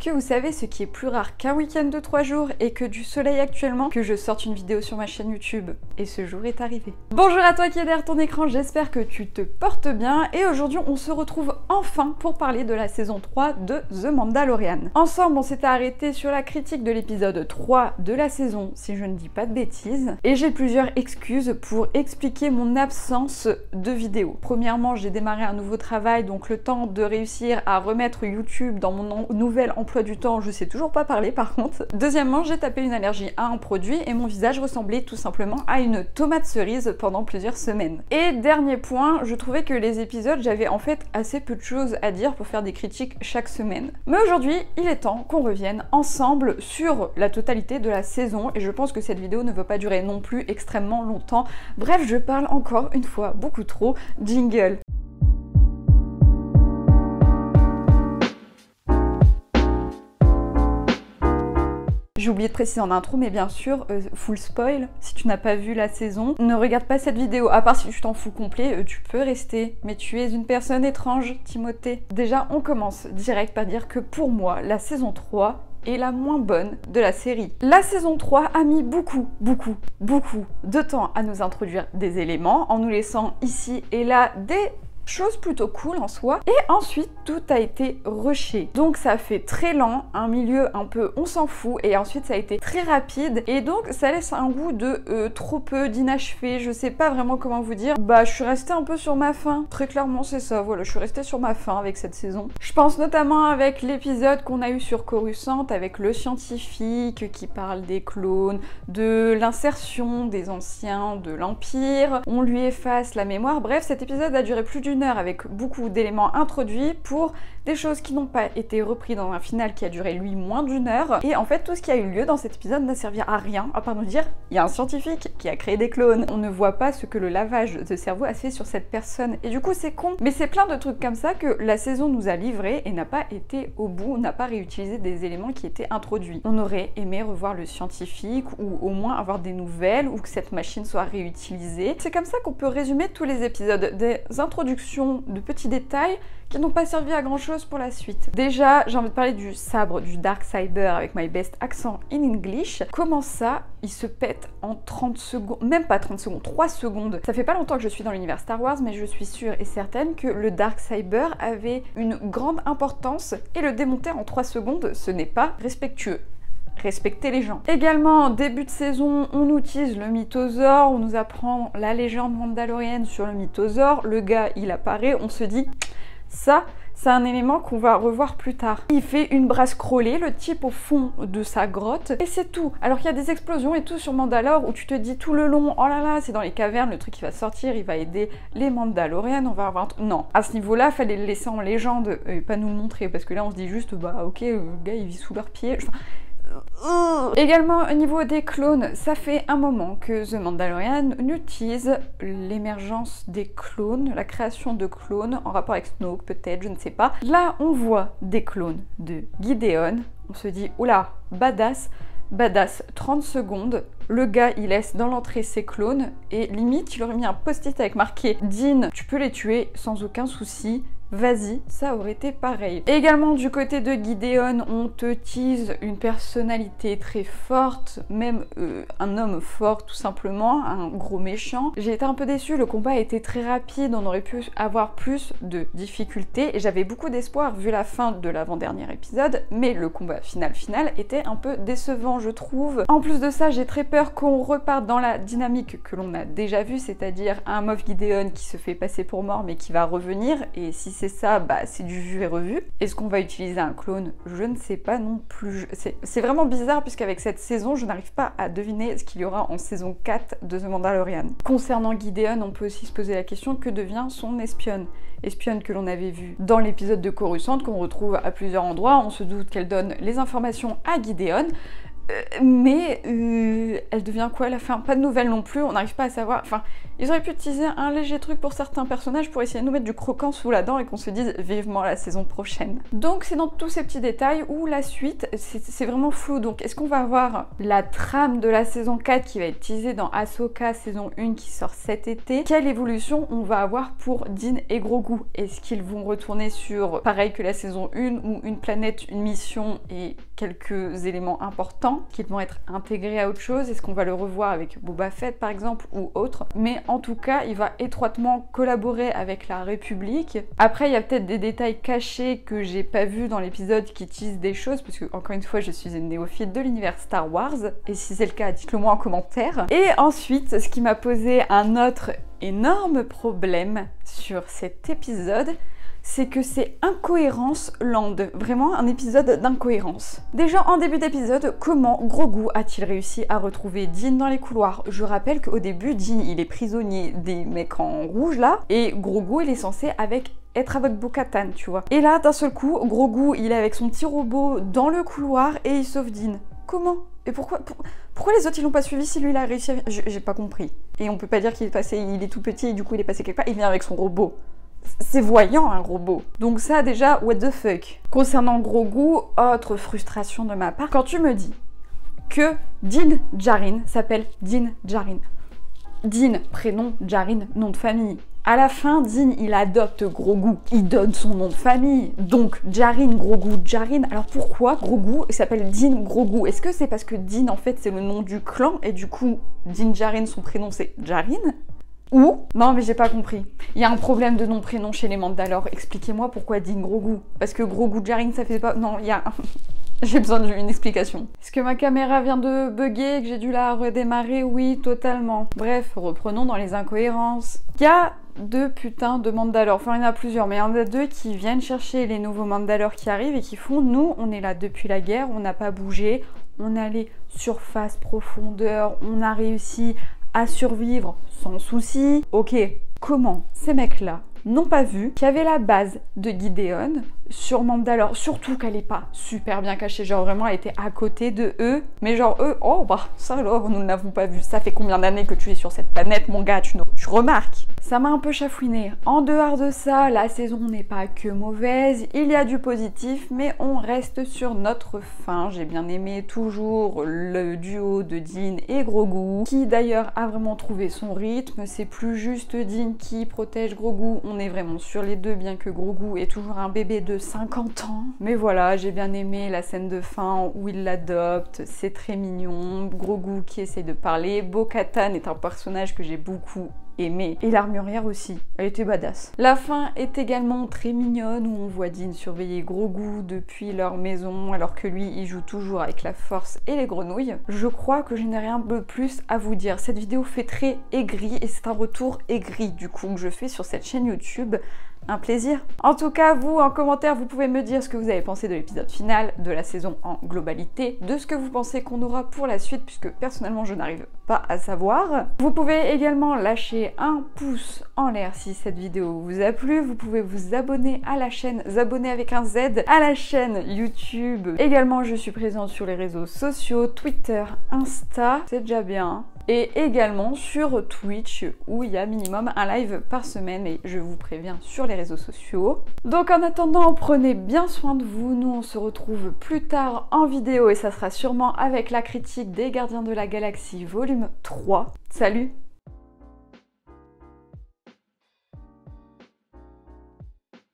que vous savez ce qui est plus rare qu'un week-end de 3 jours et que du soleil actuellement? Que je sorte une vidéo sur ma chaîne YouTube. Et ce jour est arrivé. Bonjour à toi qui est derrière ton écran, j'espère que tu te portes bien. Et aujourd'hui, on se retrouve enfin pour parler de la saison 3 de The Mandalorian. Ensemble, on s'était arrêté sur la critique de l'épisode 3 de la saison, si je ne dis pas de bêtises. Et j'ai plusieurs excuses pour expliquer mon absence de vidéo. Premièrement, j'ai démarré un nouveau travail, donc le temps de réussir à remettre YouTube dans mon nouvel emploi du temps, je sais toujours pas parler par contre. Deuxièmement, j'ai tapé une allergie à un produit et mon visage ressemblait tout simplement à une tomate cerise pendant plusieurs semaines. Et dernier point, je trouvais que les épisodes, j'avais en fait assez peu de choses à dire pour faire des critiques chaque semaine. Mais aujourd'hui, il est temps qu'on revienne ensemble sur la totalité de la saison et je pense que cette vidéo ne va pas durer non plus extrêmement longtemps. Bref, je parle encore une fois beaucoup trop. Jingle. J'ai oublié de préciser en intro, mais bien sûr, full spoil, si tu n'as pas vu la saison, ne regarde pas cette vidéo, à part si tu t'en fous complet, tu peux rester, mais tu es une personne étrange, Timothée. Déjà, on commence direct par dire que pour moi, la saison 3 est la moins bonne de la série. La saison 3 a mis beaucoup de temps à nous introduire des éléments, en nous laissant ici et là des chose plutôt cool en soi, et ensuite tout a été rushé. Donc ça fait très lent, un milieu un peu on s'en fout, et ensuite ça a été très rapide, et donc ça laisse un goût de trop peu, d'inachevé, je sais pas vraiment comment vous dire. Bah je suis restée un peu sur ma faim, très clairement c'est ça, voilà, je suis restée sur ma faim avec cette saison. Je pense notamment avec l'épisode qu'on a eu sur Coruscant, avec le scientifique qui parle des clones, de l'insertion des anciens de l'Empire, on lui efface la mémoire, bref cet épisode a duré plus d'une heure avec beaucoup d'éléments introduits pour des choses qui n'ont pas été repris dans un final qui a duré lui moins d'une heure. Et en fait tout ce qui a eu lieu dans cet épisode n'a servi à rien à part nous dire il y a un scientifique qui a créé des clones. On ne voit pas ce que le lavage de cerveau a fait sur cette personne et du coup c'est con. Mais c'est plein de trucs comme ça que la saison nous a livré et n'a pas été au bout, n'a pas réutilisé des éléments qui étaient introduits. On aurait aimé revoir le scientifique ou au moins avoir des nouvelles ou que cette machine soit réutilisée. C'est comme ça qu'on peut résumer tous les épisodes, des introductions de petits détails qui n'ont pas servi à grand chose pour la suite. Déjà, j'ai envie de parler du sabre du Darksaber avec my best accent in English. Comment ça, il se pète en 30 secondes, même pas 30 secondes, 3 secondes. Ça fait pas longtemps que je suis dans l'univers Star Wars, mais je suis sûre et certaine que le Darksaber avait une grande importance et le démonter en 3 secondes, ce n'est pas respectueux. Respecter les gens. Également, début de saison, on nous tease le mythosaure, on nous apprend la légende mandalorienne sur le mythosaure, le gars il apparaît, on se dit ça c'est un élément qu'on va revoir plus tard. Il fait une brasse crawlée, le type au fond de sa grotte, et c'est tout. Alors qu'il y a des explosions et tout sur Mandalore où tu te dis tout le long, oh là là, c'est dans les cavernes, le truc qui va sortir, il va aider les Mandalorians, on va avoir un truc. Non, à ce niveau-là, fallait le laisser en légende et pas nous le montrer, parce que là on se dit juste, bah ok, le gars il vit sous leurs pieds. Enfin, également au niveau des clones, ça fait un moment que The Mandalorian utilise l'émergence des clones, la création de clones en rapport avec Snoke peut-être, je ne sais pas. Là on voit des clones de Gideon, on se dit oula, badass, 30 secondes, le gars il laisse dans l'entrée ses clones et limite il aurait mis un post-it avec marqué Dean, tu peux les tuer sans aucun souci. Vas-y, ça aurait été pareil. Et également du côté de Gideon, on te tease une personnalité très forte, même un homme fort tout simplement, un gros méchant. J'ai été un peu déçue, le combat a été très rapide, on aurait pu avoir plus de difficultés et j'avais beaucoup d'espoir vu la fin de l'avant-dernier épisode, mais le combat final était un peu décevant je trouve. En plus de ça, j'ai très peur qu'on reparte dans la dynamique que l'on a déjà vue, c'est-à-dire un Moff Gideon qui se fait passer pour mort mais qui va revenir, et si c'est ça, bah c'est du vu et revu. Est-ce qu'on va utiliser un clone? Je ne sais pas non plus. C'est vraiment bizarre puisqu'avec cette saison, je n'arrive pas à deviner ce qu'il y aura en saison 4 de The Mandalorian. Concernant Gideon, on peut aussi se poser la question, que devient son espionne? Espionne que l'on avait vue dans l'épisode de Coruscant, qu'on retrouve à plusieurs endroits, on se doute qu'elle donne les informations à Gideon. Mais elle devient quoi à la fin? Pas de nouvelles non plus, on n'arrive pas à savoir. Enfin, Ils auraient pu teaser un léger truc pour certains personnages pour essayer de nous mettre du croquant sous la dent et qu'on se dise vivement la saison prochaine. Donc c'est dans tous ces petits détails où la suite, c'est vraiment flou. Donc est-ce qu'on va avoir la trame de la saison 4 qui va être teasée dans Ahsoka saison 1 qui sort cet été? Quelle évolution on va avoir pour Din et Grogu? Est-ce qu'ils vont retourner sur pareil que la saison 1 ou une planète, une mission et quelques éléments importants qu'ils vont être intégrés à autre chose? Est-ce qu'on va le revoir avec Boba Fett par exemple ou autre? Mais en tout cas, il va étroitement collaborer avec la République. Après, il y a peut-être des détails cachés que j'ai pas vus dans l'épisode qui teasent des choses, parce que encore une fois, je suis une néophyte de l'univers Star Wars, et si c'est le cas, dites-le moi en commentaire. Et ensuite, ce qui m'a posé un autre énorme problème sur cet épisode, c'est que c'est incohérence land, vraiment un épisode d'incohérence. Déjà en début d'épisode, comment Grogu a-t-il réussi à retrouver Din dans les couloirs? Je rappelle qu'au début, Din il est prisonnier des mecs en rouge là, et Grogu il est censé être avec Bo-Katan, tu vois. Et là, d'un seul coup, Grogu il est avec son petit robot dans le couloir et il sauve Din. Comment? Et pourquoi les autres ils l'ont pas suivi si lui il a réussi à... J'ai pas compris. Et on peut pas dire qu'il est passé, il est tout petit et du coup il est passé quelque part, il vient avec son robot. C'est voyant un robot. Donc ça déjà, what the fuck. Concernant Grogu, autre frustration de ma part, quand tu me dis que Din Djarin s'appelle Din Djarin. Din, prénom, Djarin, nom de famille. À la fin, Din, il adopte Grogu. Il donne son nom de famille. Donc, Djarin, Grogu, Djarin. Alors pourquoi Grogu s'appelle Din Grogu? Est-ce que c'est parce que Din, en fait, c'est le nom du clan et du coup, Din Djarin, son prénom, c'est Djarin? Ou non mais j'ai pas compris. Il y a un problème de nom-prénom chez les Mandalore. Expliquez-moi pourquoi Din Grogu. Parce que Grogu Djarin ça fait pas... Non, il y a... J'ai besoin d'une explication. Est-ce que ma caméra vient de bugger et que j'ai dû la redémarrer? Oui, totalement. Bref, reprenons dans les incohérences. Il y a deux putains de Mandalore. Enfin, il y en a plusieurs, mais il y en a deux qui viennent chercher les nouveaux Mandalore qui arrivent et qui font... Nous, on est là depuis la guerre, on n'a pas bougé. On est allé surface, profondeur, on a réussi à survivre sans souci. Ok, comment ces mecs-là n'ont pas vu qu'il y avait la base de Gideon sur Mandalore, surtout qu'elle est pas super bien cachée, genre vraiment elle était à côté de eux, mais genre eux, oh bah ça alors, nous ne l'avons pas vu, ça fait combien d'années que tu es sur cette planète mon gars, tu remarques? Ça m'a un peu chafouiné. En dehors de ça, la saison n'est pas que mauvaise, il y a du positif, mais on reste sur notre fin. J'ai bien aimé toujours le duo de Din et Grogu, qui d'ailleurs a vraiment trouvé son rythme, c'est plus juste Din qui protège Grogu, on est vraiment sur les deux, bien que Grogu est toujours un bébé de 50 ans. Mais voilà, j'ai bien aimé la scène de fin où il l'adopte, c'est très mignon. Grogu qui essaye de parler. Bo-Katan est un personnage que j'ai beaucoup aimé. Et l'armurière aussi, elle était badass. La fin est également très mignonne où on voit Din surveiller Grogu depuis leur maison alors que lui il joue toujours avec la force et les grenouilles. Je crois que je n'ai rien de plus à vous dire. Cette vidéo fait très aigri et c'est un retour aigri du coup que je fais sur cette chaîne YouTube. Un plaisir. En tout cas, vous, en commentaire, vous pouvez me dire ce que vous avez pensé de l'épisode final, de la saison en globalité, de ce que vous pensez qu'on aura pour la suite, puisque personnellement, je n'arrive pas à savoir. Vous pouvez également lâcher un pouce en l'air si cette vidéo vous a plu. Vous pouvez vous abonner à la chaîne, abonner avec un Z, à la chaîne YouTube. Également, je suis présente sur les réseaux sociaux, Twitter, Insta, c'est déjà bien. Et également sur Twitch où il y a minimum un live par semaine et je vous préviens sur les réseaux sociaux. Donc en attendant, prenez bien soin de vous. Nous on se retrouve plus tard en vidéo et ça sera sûrement avec la critique des Gardiens de la Galaxie volume 3. Salut!